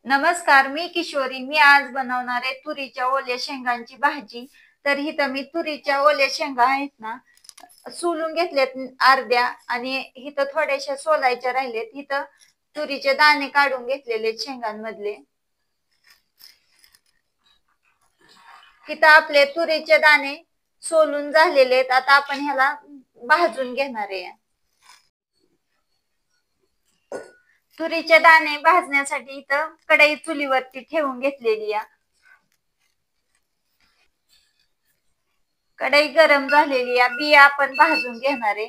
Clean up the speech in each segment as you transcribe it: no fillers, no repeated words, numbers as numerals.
नमस्कार, मी किशोरी. मी आज बनवणार आहे तुरीच्या ओल्या शेंगांची भाजी. तर इथं मी तुरीच्या ओल्या शेंगा आहेत ना, सोलून घेतल्यात अर्ध्या, आणि इथं थोड्याशा सोलायच्या राहिलेत. इथं तुरीचे दाणे काढून घेतलेले शेंगांमधले. इथं आपले तुरीचे दाणे सोलून झालेले आहेत. आता आपण ह्याला भाजून घेणार आहे. तुरीचे दाणे भाजण्यासाठी इथं कढई चुलीवरती ठेवून घेतलेली आहे. कढई गरम झालेली आहे. बिया आपण भाजून घेणार आहे.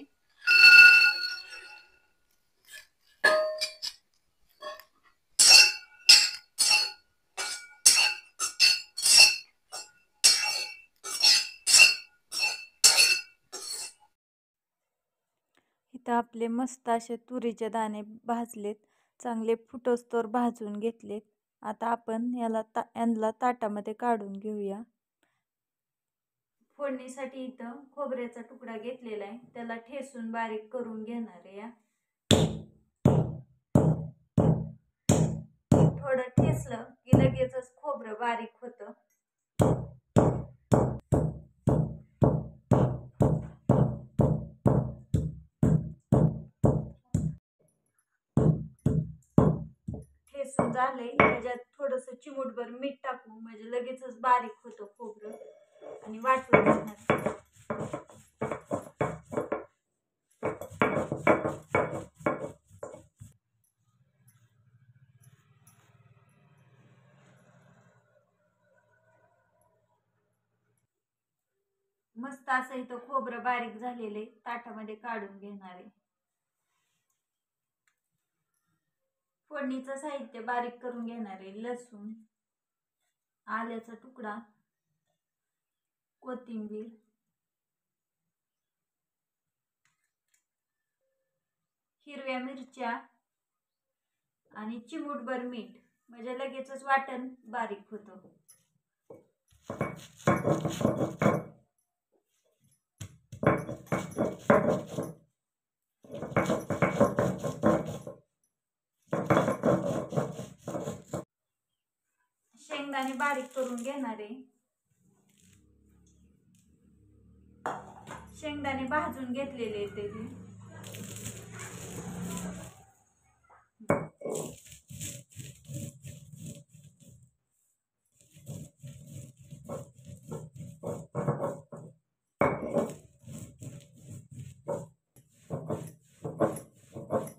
इथं आपले मस्त असे तुरीचे दाणे भाजलेत, चांगले फुटोस्तर भाजून घेतलेत. आता आपण यांना ताटामध्ये काढून घेऊया. फोडणीसाठी इथं खोबऱ्याचा तुकडा घेतलेला आहे, त्याला ठेसून बारीक करून घेणार आहे. थोडं ठेसलं की लगेचच खोबरं बारीक होतं. ठेसून झालंय, त्याच्यात थोडंसं चिमूटभर मीठ टाकू, म्हणजे लगेचच बारीक होतं खोबरं. आणि वाटून घेणार. मस्त असं इथं खोबरं बारीक झालेले ताटामध्ये काढून घेणार आहे. फोडणीचं साहित्य बारीक करून घेणार आहे. लसूण, आल्याचा तुकडा, कोथिंबीर, हिरव्या मिरच्या आणि चिमूटभर मीठ, म्हणजे लगेचच वाटण बारीक होतं. शेंगदाणे बारीक करून घेणार आहे. शेंगदाणे भाजून घेतलेले त्याचे.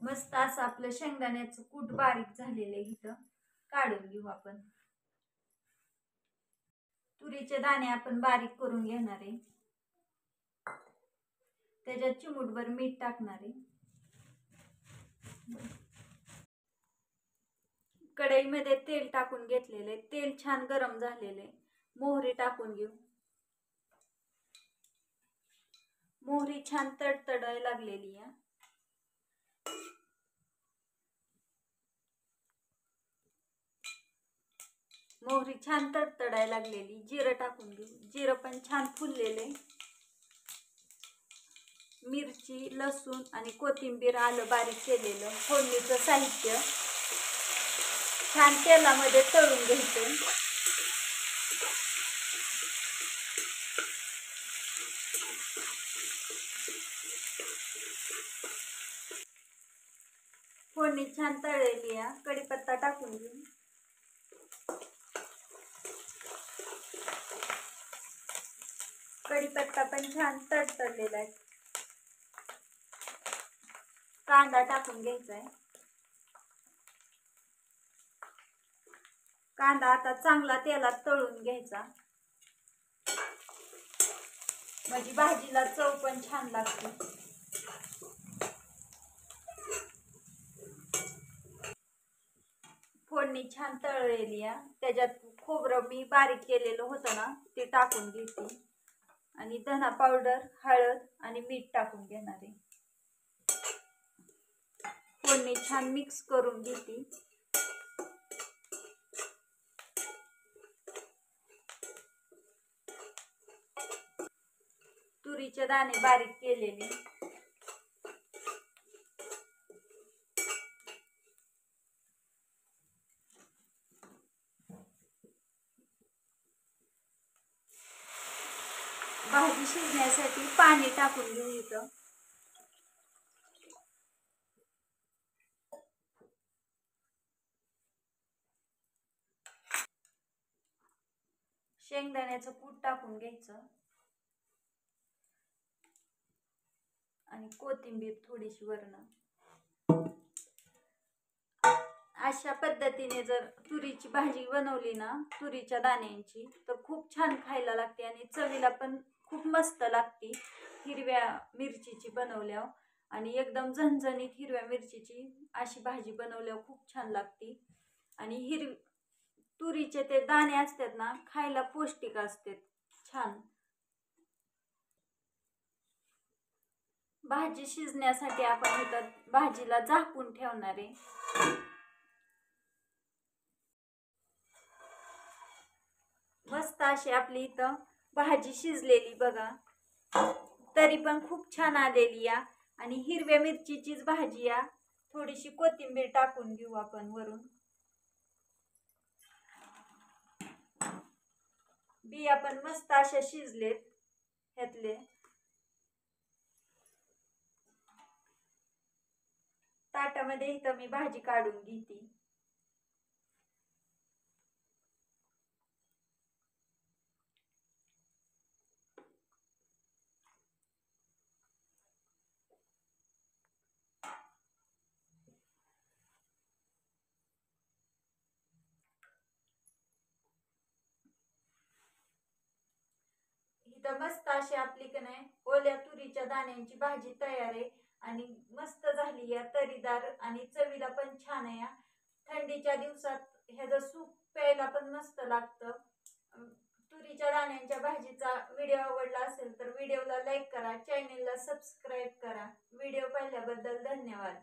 मस्त असं आपलं शेंगदाण्याचं कूट बारीक झालेलं आहे, इथं काढून घेऊ आपण. तुरीचे दाणे आपण बारीक करून घेणार आहे. त्याच्यात चिमूटभर मीठ टाकणार आहे. कढईमध्ये तेल टाकून घेतलेले. तेल छान गरम झालेले. मोहरी टाकून घेऊ. मोहरी छान तडतडायला लागलेली आहे. मोहरी छान तडतडायला लागलेली. जिरं टाकून घेऊ. जिरं पण छान फुललेले. मिरची, लसूण आणि कोथिंबीर, आलं बारीक केलेलं. फोडणीचं साहित्य छान तेलामध्ये तळून घ्यायचं. फोडणी छान तळलेली आहे. कढीपत्ता टाकून घेऊ. कढीपत्ता पण छान तडतडलेला आहे. कांदा टाकून घ्यायचा आहे. कांदा आता चांगला तेलात तळून घ्यायचा, म्हणजे भाजीला चव पण छान लागते. फोडणी छान तळलेली आहे. त्याच्यात खोबरं मी बारीक केलेलं होतं ना, ते टाकून घेते. आणि धना पावडर, हळद आणि मीठ टाकून घेणार आहे. फोडणी छान मिक्स करून घेते. तुरीचे दाणे बारीक केलेले. भाजी शिजण्यासाठी पाणी टाकून घेऊ इथं. शेंगदाण्याचं कूट टाकून घ्यायचं आणि कोथिंबीर थोडीशी वरण. अशा पद्धतीने जर तुरीची भाजी बनवली ना, तुरीच्या दाण्यांची, तर खूप छान खायला लागते आणि चवीला पण खूप मस्त लागते. हिरव्या मिरचीची बनवल्यावर आणि एकदम झणझणीत हिरव्या मिरचीची अशी भाजी बनवल्यावर खूप छान लागते. आणि तुरीचे ते दाणे असतात ना, खायला पौष्टिक असतात, छान. भाजी शिजण्यासाठी आपण इथं भाजीला झाकून ठेवणार आहे. मस्त अशी आपली इथं भाजी शिजलेली बघा, तरी पण खूप छान आलेली या. आणि हिरव्या मिरचीचीच भाजी या. थोडीशी कोथिंबीर टाकून घेऊ आपण वरून. बिया पण मस्त अशा शिजलेत ह्यातले. ताटामध्ये इथं मी भाजी काढून घेते. इथं मस्त अशी आपली का नाही ओल्या तुरीच्या दाण्यांची भाजी तयार आहे. आणि मस्त झाली या, तरीदार आणि चवीला पण छान आहे. थंडीच्या दिवसात ह्याचं सूप प्यायला पण मस्त लागतं. तुरीच्या दाण्यांच्या भाजीचा व्हिडिओ आवडला असेल तर व्हिडिओला लाईक करा, चॅनेलला सबस्क्राईब करा. व्हिडिओ पाहिल्याबद्दल धन्यवाद.